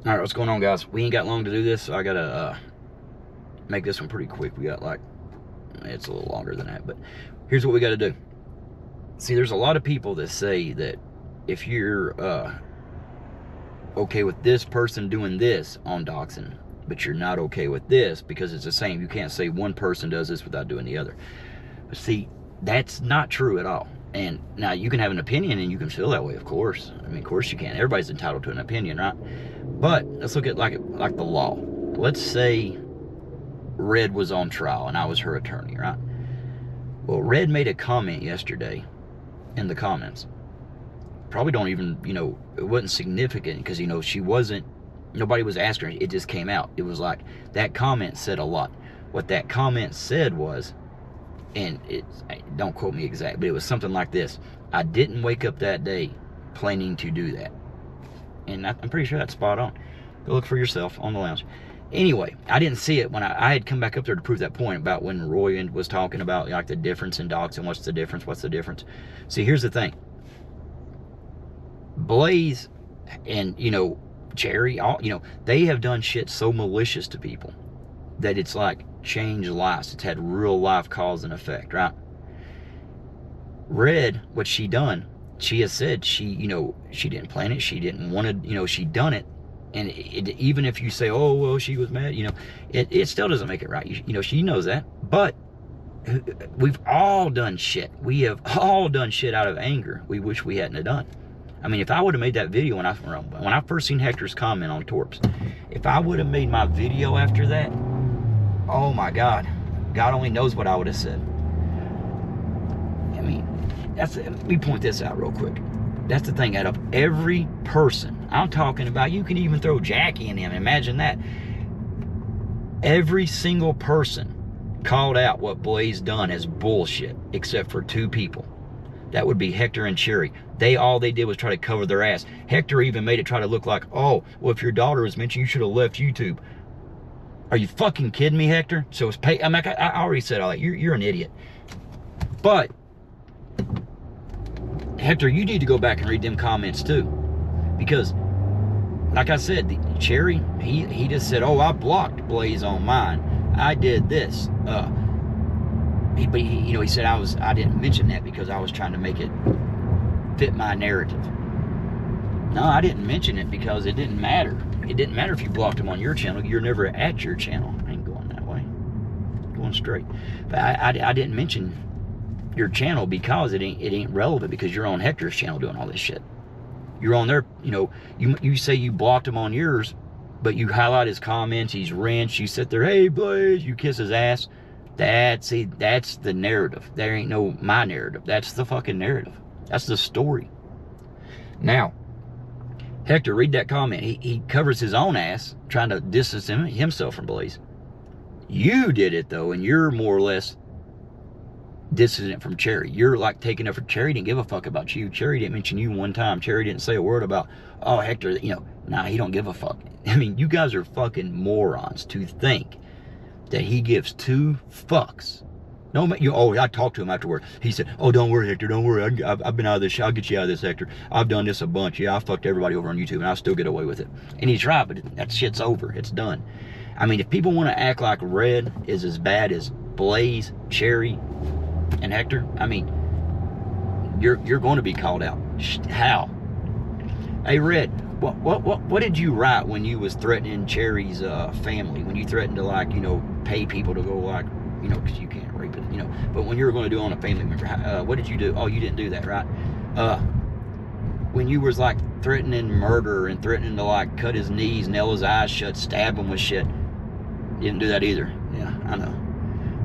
All right, what's going on, guys? We ain't got long to do this, so I gotta make this one pretty quick. We got it's a little longer than that, but here's what we gotta do. See, there's a lot of people that say that if you're okay with this person doing this on doxing, but you're not okay with this because it's the same. You can't say one person does this without doing the other. But see, that's not true at all. And now you can have an opinion and you can feel that way, of course. I mean, of course you can. Everybody's entitled to an opinion, right? But let's look at like the law. Let's say Red was on trial and I was her attorney, right? Well, Red made a comment yesterday in the comments. Probably don't even, it wasn't significant because, she wasn't, nobody was asking her. It just came out. It was like that comment said a lot. What that comment said was, and don't quote me exactly, but it was something like this: I didn't wake up that day planning to do that. And I'm pretty sure that's spot on. Go look for yourself on the lounge. Anyway, I didn't see it when I had come back up there to prove that point about when Roy was talking about like the difference in doxing. What's the difference? See, here's the thing. Blaze and, Cherry, they have done shit so malicious to people that it's like changed lives. It's had real life cause and effect, right? Red, what she done, she has said she didn't plan it. She didn't want to, she done it. And even if you say, oh, well, she was mad, it still doesn't make it right. She knows that. But we've all done shit. We have all done shit out of anger we wish we hadn't have done. I mean, if I would have made that video when I first seen Hector's comment on Torps, if I would have made my video after that, oh my God, God only knows what I would have said. I mean, we point this out real quick. That's the thing. Out of every person, I'm talking about, you can even throw Jackie in him. Imagine that. Every single person called out what Blaze done as bullshit, except for two people. That would be Hector and Cherry. All they did was try to cover their ass. Hector even made it try to look like, oh, well, if your daughter was mentioned, you should have left YouTube. Are you fucking kidding me, Hector? So it's pay. I mean, I already said all that. You're an idiot. But Hector, you need to go back and read them comments too, because, like I said, Cherry, he just said, oh, I blocked Blaze on mine. I did this. But he said I didn't mention that because I was trying to make it fit my narrative. No, I didn't mention it because it didn't matter. It didn't matter if you blocked him on your channel. You're never at your channel. I ain't going that way. I'm going straight. But I didn't mention your channel because it ain't relevant, because you're on Hector's channel doing all this shit. You're on there, you say you blocked him on yours, but you highlight his comments, he's wrenched, you sit there, hey Blaze, you kiss his ass. That's the narrative. There ain't no my narrative. That's the fucking narrative. That's the story. Now, Hector, read that comment. He covers his own ass trying to distance himself from Blaze. You did it though, and you're more or less dissident from Cherry. You're like taking up for Cherry. Didn't give a fuck about you. Cherry didn't mention you one time. Cherry didn't say a word about, oh, Hector, nah, he don't give a fuck. I mean, you guys are fucking morons to think that he gives two fucks. No, I talked to him afterward. He said, oh, don't worry, Hector, don't worry. I've been out of this shit. I'll get you out of this, Hector. I've done this a bunch. Yeah, I fucked everybody over on YouTube, and I'll still get away with it. And he's right, but that shit's over. It's done. I mean, if people want to act like Red is as bad as Blaze, Cherry, and Hector, I mean, you're going to be called out. How? Hey, Red, what did you write when you was threatening Cherry's family? When you threatened to pay people to go because you can't rape it, but when you were going to do it on a family member, what did you do? Oh, you didn't do that, right? When you was threatening murder and threatening to cut his knees, nail his eyes shut, stab him with shit, you didn't do that either. Yeah, I know.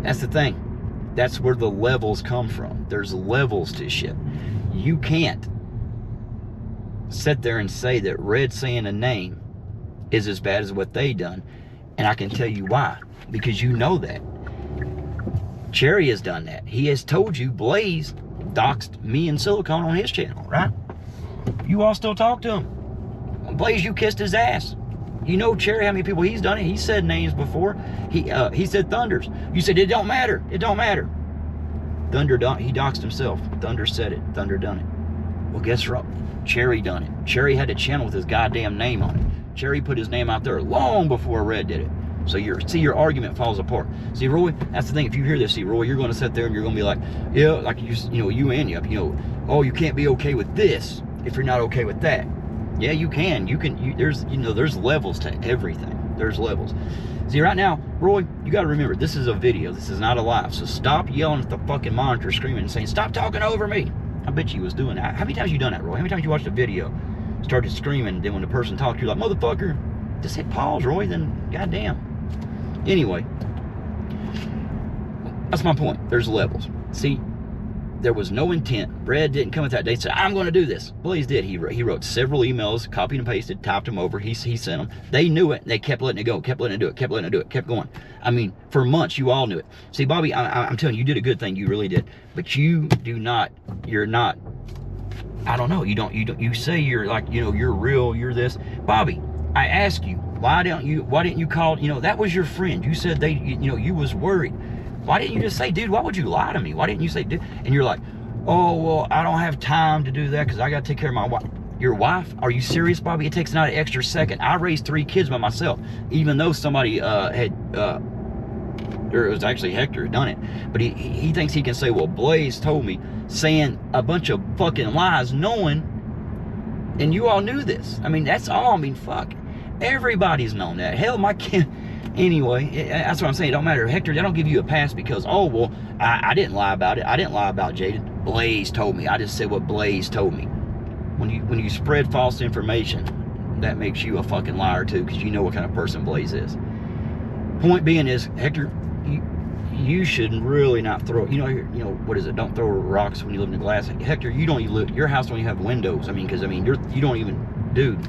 That's the thing. That's where the levels come from. There's levels to shit. You can't sit there and say that Red saying a name is as bad as what they done, and I can tell you why. Because you know that. Cherry has done that. He has told you Blaze doxed me and Silicone on his channel, right? You all still talk to him. Blaze, you kissed his ass. You know Cherry, how many people he's done it. He said names before. He said Thunders. You said it don't matter. It don't matter. Thunder, he doxed himself. Thunder said it. Thunder done it. Well, guess what? Cherry done it. Cherry had a channel with his goddamn name on it. Cherry put his name out there long before Red did it. So your argument falls apart. See, Roy, that's the thing. If you hear this, see, Roy, you're going to sit there and you're going to be like, yeah, like you and you, oh, you can't be okay with this if you're not okay with that. Yeah, you can. There's levels to everything. There's levels. See, right now, Roy, you got to remember, this is a video. This is not a live. So stop yelling at the fucking monitor, screaming and saying, stop talking over me. I bet you was doing that. How many times you done that, Roy? How many times you watched a video, started screaming, then when the person talked, you're like, motherfucker, just hit pause, Roy, then goddamn. Anyway, that's my point. There's levels. See, there was no intent. Red didn't come with that day and say, I'm going to do this. Blaze did. He wrote several emails, copied and pasted, typed them over. He sent them. They knew it. They kept letting it go, kept letting it do it, kept letting it do it, kept going. I mean, for months, you all knew it. See, Bobby, I'm telling you, you did a good thing. You really did. But you're not, I don't know. You say you're like, you're real, you're this. Bobby, I ask you, why didn't you call, that was your friend. You said you was worried. Why didn't you just say, dude, why would you lie to me? Why didn't you say, dude? And you're like, oh, well, I don't have time to do that because I got to take care of my wife. Your wife? Are you serious, Bobby? It takes not an extra second. I raised 3 kids by myself, even though somebody or it was actually Hector had done it. But he thinks he can say, well, Blaze told me, saying a bunch of fucking lies, knowing, and you all knew this. I mean, that's all. I mean, fuck. Everybody's known that. Hell, my kid. Anyway, that's what I'm saying. It don't matter. Hector, they don't give you a pass because, oh, well, I didn't lie about it. I didn't lie about Jaden. Blaze told me. I just said what Blaze told me. When you spread false information, that makes you a fucking liar too, because you know what kind of person Blaze is. Point being is, Hector, you should really not throw, what is it? Don't throw rocks when you live in the glass. Hector, you don't even live, your house don't even have windows. You don't even, dude.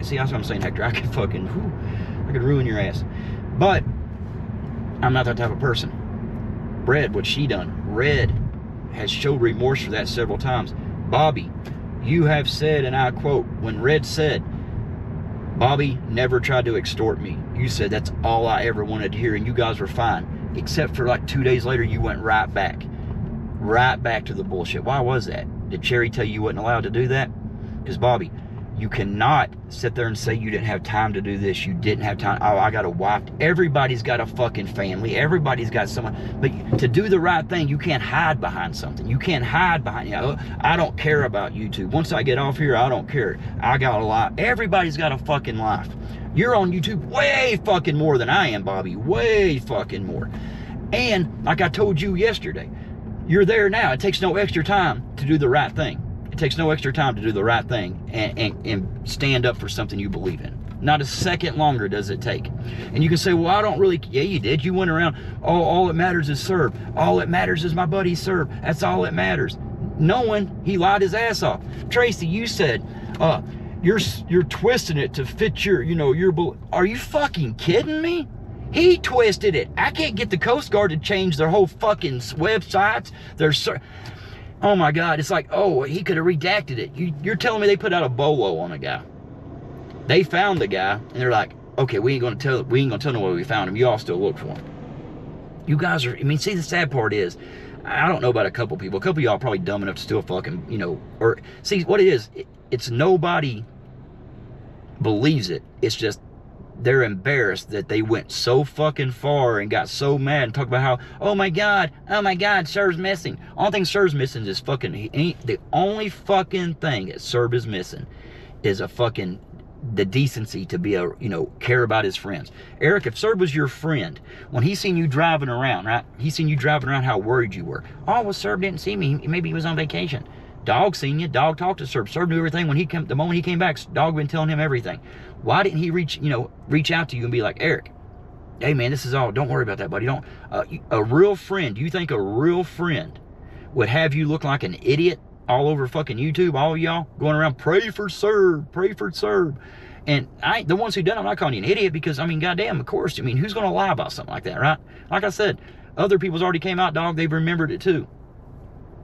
See, that's what I'm saying, Hector. I could ruin your ass. But I'm not that type of person. Red, what she done? Red has showed remorse for that several times. Bobby, you have said, and I quote, when Red said, Bobby never tried to extort me. You said that's all I ever wanted to hear, and you guys were fine. Except for like 2 days later, you went right back to the bullshit. Why was that? Did Cherry tell you wasn't allowed to do that? Because Bobby, you cannot sit there and say you didn't have time to do this. You didn't have time. Oh, I got a wife. Everybody's got a fucking family. Everybody's got someone. But to do the right thing, you can't hide behind something. You can't hide behind, I don't care about YouTube. Once I get off here, I don't care. I got a life. Everybody's got a fucking life. You're on YouTube way fucking more than I am, Bobby. Way fucking more. And like I told you yesterday, you're there now. It takes no extra time to do the right thing. It takes no extra time to do the right thing and stand up for something you believe in. Not a second longer does it take. And you can say, well, I don't really, yeah, you did. You went around, oh, all that matters is Serb. All that matters is my buddy Serb. That's all that matters. Knowing he lied his ass off. Tracy, you said, you're twisting it to fit your, are you fucking kidding me? He twisted it. I can't get the Coast Guard to change their whole fucking websites. Oh my God, it's like, oh, he could have redacted it. You're telling me they put out a bolo on a guy. They found the guy, and they're like, okay, we ain't gonna tell nobody we found him. You all still look for him. You guys are, see, the sad part is, I don't know about a couple people. A couple of y'all probably dumb enough to still fucking, or, see, what it is, it's nobody believes it. It's just, they're embarrassed that they went so fucking far and got so mad and talk about how, oh my God, Serb's missing. Only thing Serb's missing is the only fucking thing that Serb is missing is the decency to be care about his friends. Eric, if Serb was your friend, when he seen you driving around, right? He seen you driving around, how worried you were. Oh, well, Serb didn't see me. Maybe he was on vacation. Dog seen you. Dog talked to Serb. Serb knew everything. The moment he came back, Dog been telling him everything. Why didn't he reach out to you and be like, Eric, hey man, this is all. Don't worry about that, buddy. Don't. A real friend. Do you think a real friend would have you look like an idiot all over fucking YouTube? All of y'all going around, pray for Serb, pray for Serb. And the ones who done it, I'm not calling you an idiot because goddamn, of course. Who's gonna lie about something like that, right? Like I said, other people's already came out, dog. They've remembered it too.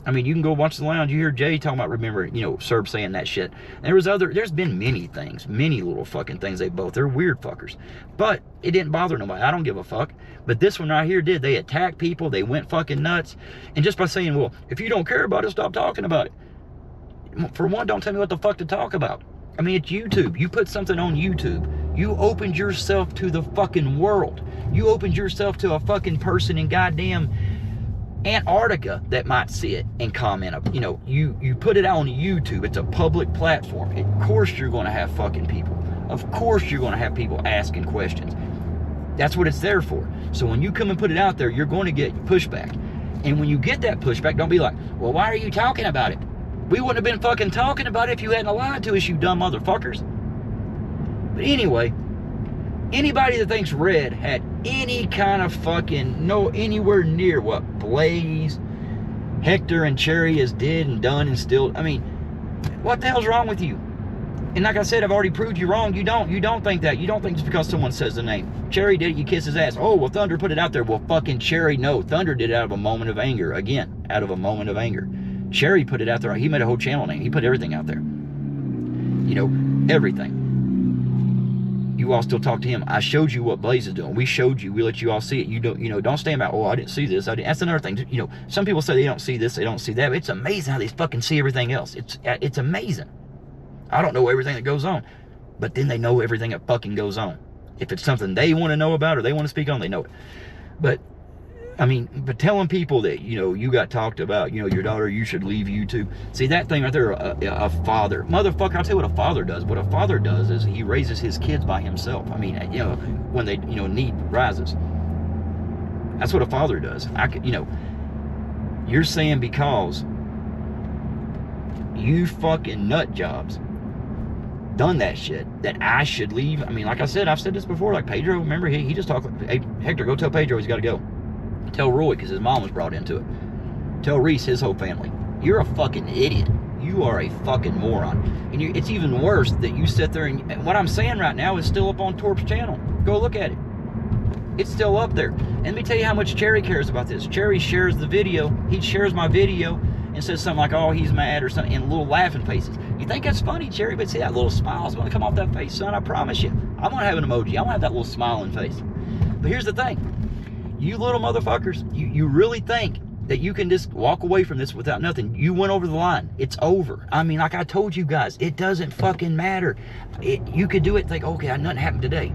You can go watch the lounge. You hear Jay talking about Serb saying that shit. There's been many things, many little fucking things they're weird fuckers. But it didn't bother nobody. I don't give a fuck. But this one right here did. They attacked people. They went fucking nuts. And just by saying, well, if you don't care about it, stop talking about it. For one, don't tell me what the fuck to talk about. I mean, it's YouTube. You put something on YouTube. You opened yourself to the fucking world. You opened yourself to a fucking person in goddamn Antarctica that might see it and comment. You know, you put it out on YouTube. It's a public platform. Of course you're going to have fucking people. Of course you're going to have people asking questions. That's what it's there for. So when you come and put it out there, you're going to get pushback. And when you get that pushback, don't be like, well, why are you talking about it? We wouldn't have been fucking talking about it if you hadn't lied to us, you dumb motherfuckers. But anyway, anybody that thinks Red had any kind of fucking, anywhere near what Blaze, Hector, and Cherry has did and done and still, I mean, what the hell's wrong with you? And like I said, I've already proved you wrong. You don't think that. You don't think just because someone says the name. Cherry did it, you kiss his ass. Oh, well, Thunder put it out there. Well, fucking Cherry, no. Thunder did it out of a moment of anger. Again, out of a moment of anger. Cherry put it out there. He made a whole channel name. He put everything out there. You know, everything. You all still talk to him. I showed you what Blaze is doing. We showed you. We let you all see it. You don't stand back. Oh, I didn't see this. That's another thing. You know, some people say they don't see this, they don't see that. But it's amazing how they fucking see everything else. It's amazing. I don't know everything that goes on, but then they know everything that fucking goes on. If it's something they want to know about or they want to speak on, they know it. But I mean, but telling people that, you know, you got talked about, you know, your daughter, you should leave YouTube. See, that thing right there, a father. Motherfucker, I'll tell you what a father does. What a father does is he raises his kids by himself. I mean, you know, when they, you know, need rises. That's what a father does. You know, you're saying because you fucking nut jobs done that shit, that I should leave. I mean, like I said, I've said this before, like Pedro, remember, he just talked, hey, Hector, go tell Pedro he's got to go. Tell Roy, because his mom was brought into it. Tell Reese, his whole family. You're a fucking idiot. You are a fucking moron. And it's even worse that you sit there and what I'm saying right now is still up on Torp's channel. Go look at it. It's still up there. And let me tell you how much Cherry cares about this. Cherry shares the video. He shares my video and says something like, oh, he's mad or something, and little laughing faces. You think that's funny, Cherry? But see, that little smile's going to come off that face, son. I promise you. I'm going to have an emoji. I'm going to have that little smiling face. But here's the thing. You little motherfuckers, you really think that you can just walk away from this without nothing. You went over the line. It's over. I mean, like I told you guys, it doesn't fucking matter. You could do it, think, okay, nothing happened today.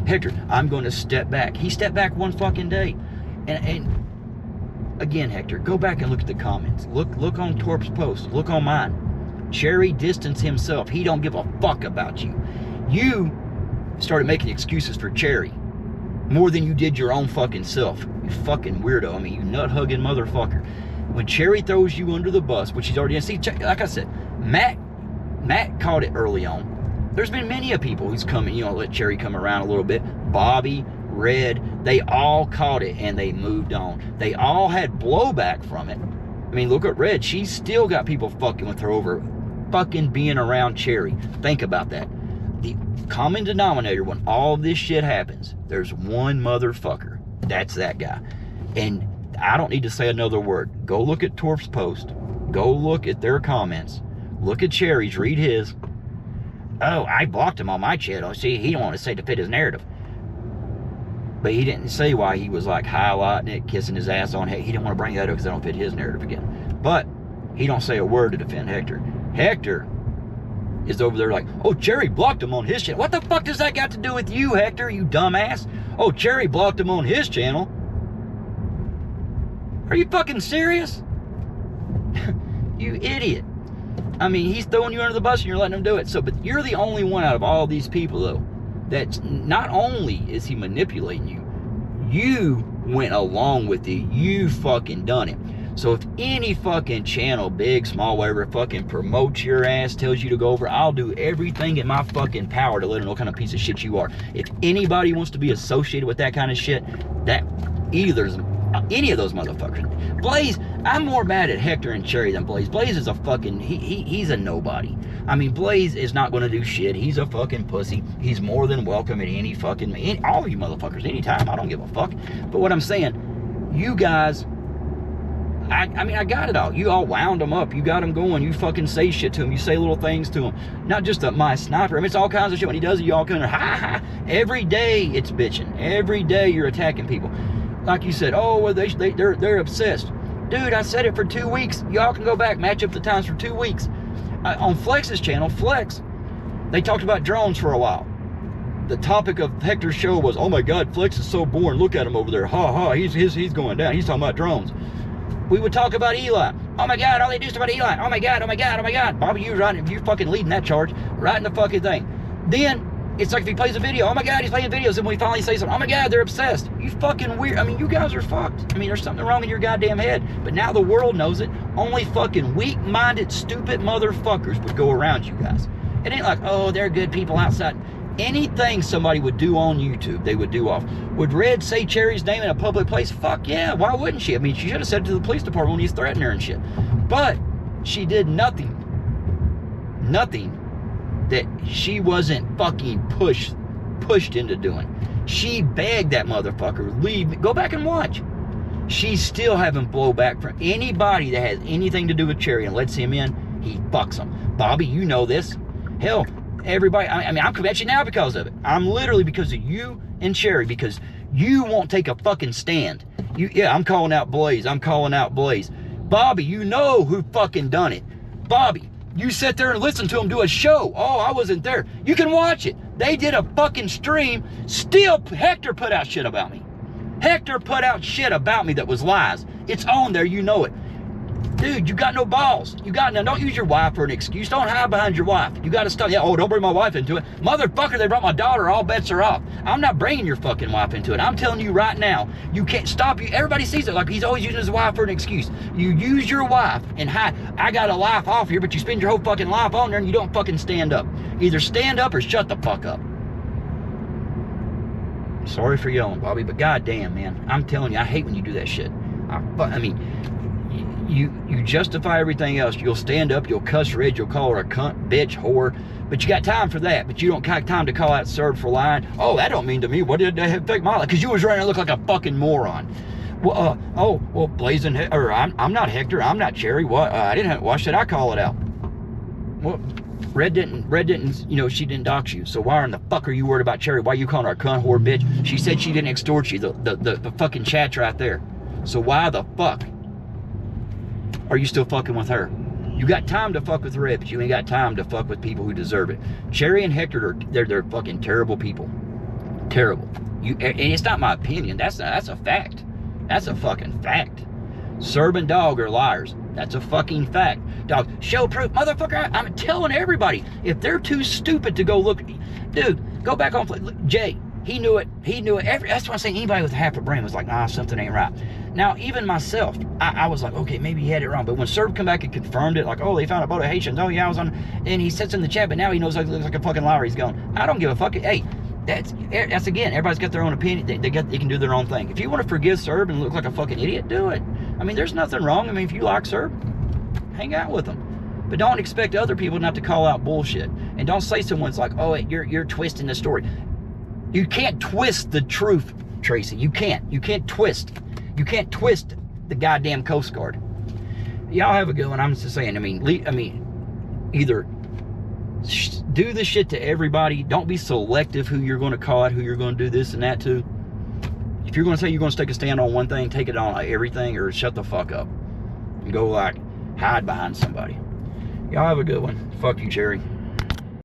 Hector, I'm going to step back. He stepped back one fucking day. And again, Hector, go back and look at the comments. Look on Torp's post. Look on mine. Cherry distanced himself. He don't give a fuck about you. You started making excuses for Cherry more than you did your own fucking self. You fucking weirdo. I mean, you nut-hugging motherfucker. When Cherry throws you under the bus, which he's already done. See, like I said, Matt caught it early on. There's been many of people who's coming, you know, let Cherry come around a little bit. Bobby, Red, they all caught it and they moved on. They all had blowback from it. I mean, look at Red. She's still got people fucking with her over fucking being around Cherry. Think about that. The common denominator when all of this shit happens, there's one motherfucker. That's that guy. And I don't need to say another word. Go look at Torp's post. Go look at their comments. Look at Cherry's. Read his. Oh, I blocked him on my channel. See, he don't want to say to fit his narrative. But he didn't say why he was like highlighting it, kissing his ass on it. He didn't want to bring that up because I don't fit his narrative again. But he don't say a word to defend Hector. Hector is over there like, oh, Cherry blocked him on his channel. What the fuck does that got to do with you, Hector, you dumbass? Oh, Cherry blocked him on his channel. Are you fucking serious? You idiot. I mean, he's throwing you under the bus and you're letting him do it. So, but you're the only one out of all these people, though, that not only is he manipulating you, you went along with it. You fucking done it. So if any fucking channel, big, small, whatever, fucking promotes your ass, tells you to go over, I'll do everything in my fucking power to let them know what kind of piece of shit you are. If anybody wants to be associated with that kind of shit, that either any of those motherfuckers. Blaze, I'm more mad at Hector and Cherry than Blaze. Blaze is a fucking, he's a nobody. I mean, Blaze is not going to do shit. He's a fucking pussy. He's more than welcome at any fucking, all of you motherfuckers, anytime. I don't give a fuck. But what I'm saying, you guys, I mean, I got it all. You all wound them up. You got them going. You fucking say shit to them. You say little things to them. Not just my sniper. I mean, it's all kinds of shit. When he does it, you all come in, ha ha. Every day it's bitching. Every day you're attacking people. Like you said, oh, well, they're obsessed. Dude, I said it for 2 weeks. Y'all can go back, match up the times for 2 weeks. On Flex's channel, Flex, They talked about drones for a while. The topic of Hector's show was, oh my God, Flex is so boring. Look at him over there. Ha ha, he's going down. He's talking about drones. We would talk about Eli. Oh my God, all they do is about Eli. Oh my God, oh my God, oh my God. Bobby, you fucking leading that charge, writing the fucking thing. Then it's like if he plays a video, oh my God, he's playing videos, and we finally say something, oh my God, they're obsessed. You fucking weird. I mean, you guys are fucked. I mean, there's something wrong in your goddamn head. But now the world knows it. Only fucking weak-minded, stupid motherfuckers would go around you guys. It ain't like, oh, they're good people outside. Anything somebody would do on YouTube, they would do off. Would Red say Cherry's name in a public place? Fuck yeah, why wouldn't she? I mean, she should have said it to the police department when he's threatening her and shit. But she did nothing that she wasn't fucking pushed into doing. She begged that motherfucker, leave, go back and watch. She's still having blowback from anybody that has anything to do with Cherry and lets him in, he fucks them. Bobby, you know this. Hell, everybody, I mean, I'm coming at you now because of it. I'm literally because of you and Cherry, because you won't take a fucking stand. Yeah, I'm calling out Blaze. I'm calling out Blaze. Bobby, you know who fucking done it. Bobby, you sit there and listen to him do a show. Oh, I wasn't there. You can watch it. They did a fucking stream. Still, Hector put out shit about me. Hector put out shit about me that was lies. It's on there, you know it. Dude, you got no balls. Don't use your wife for an excuse. Don't hide behind your wife. You got to stop. Yeah, oh, don't bring my wife into it. Motherfucker, they brought my daughter. All bets are off. I'm not bringing your fucking wife into it. I'm telling you right now, you can't stop. Everybody sees it like he's always using his wife for an excuse. You use your wife and hide. I got a life off here, but you spend your whole fucking life on there and you don't fucking stand up. Either stand up or shut the fuck up. Sorry for yelling, Bobby, but goddamn, man. I'm telling you, I hate when you do that shit. I mean, you justify everything else. You'll stand up, you'll cuss Red, you'll call her a cunt, bitch, whore. But you got time for that. But you don't got time to call out Serb for lying. Oh, that don't mean to me. What did that affect my life? Because you was running to look like a fucking moron. Well, Blazing, or I'm not Hector. I'm not Cherry. What? I didn't. Why should I call it out? Well, Red didn't. You know, she didn't dox you. So why in the fuck are you worried about Cherry? Why you calling her a cunt, whore, bitch? She said she didn't extort you. The fucking chat's right there. So why the fuck are you still fucking with her? You got time to fuck with Red, but you ain't got time to fuck with people who deserve it. Cherry and Hector they're fucking terrible people. Terrible. And it's not my opinion. That's a fact. That's a fucking fact. Serb and Dog are liars. That's a fucking fact. Dog, show proof, motherfucker. I'm telling everybody, if they're too stupid to go look, dude, go back on. Look, Jay, he knew it. That's why I'm saying anybody with half a brain was like, nah, something ain't right. Now, even myself, I was like, okay, maybe he had it wrong. But when Serb come back and confirmed it, like, oh, they found a boat of Haitians. Oh, yeah, I was on. And he sits in the chat, but now he knows looks like a fucking liar. He's going, I don't give a fuck. Hey, that's again, everybody's got their own opinion. They can do their own thing. If you want to forgive Serb and look like a fucking idiot, do it. I mean, there's nothing wrong. I mean, if you like Serb, hang out with them. But don't expect other people not to call out bullshit. And don't say someone's like, oh, you're twisting the story. You can't twist the truth, Tracy. You can't. You can't twist. You can't twist the goddamn Coast Guard. Y'all have a good one. I'm just saying, I mean, either do this shit to everybody. Don't be selective who you're going to call out, who you're going to do this and that to. If you're going to say you're going to take a stand on one thing, take it on everything, or shut the fuck up. And go, like, hide behind somebody. Y'all have a good one. Fuck you, Cherry.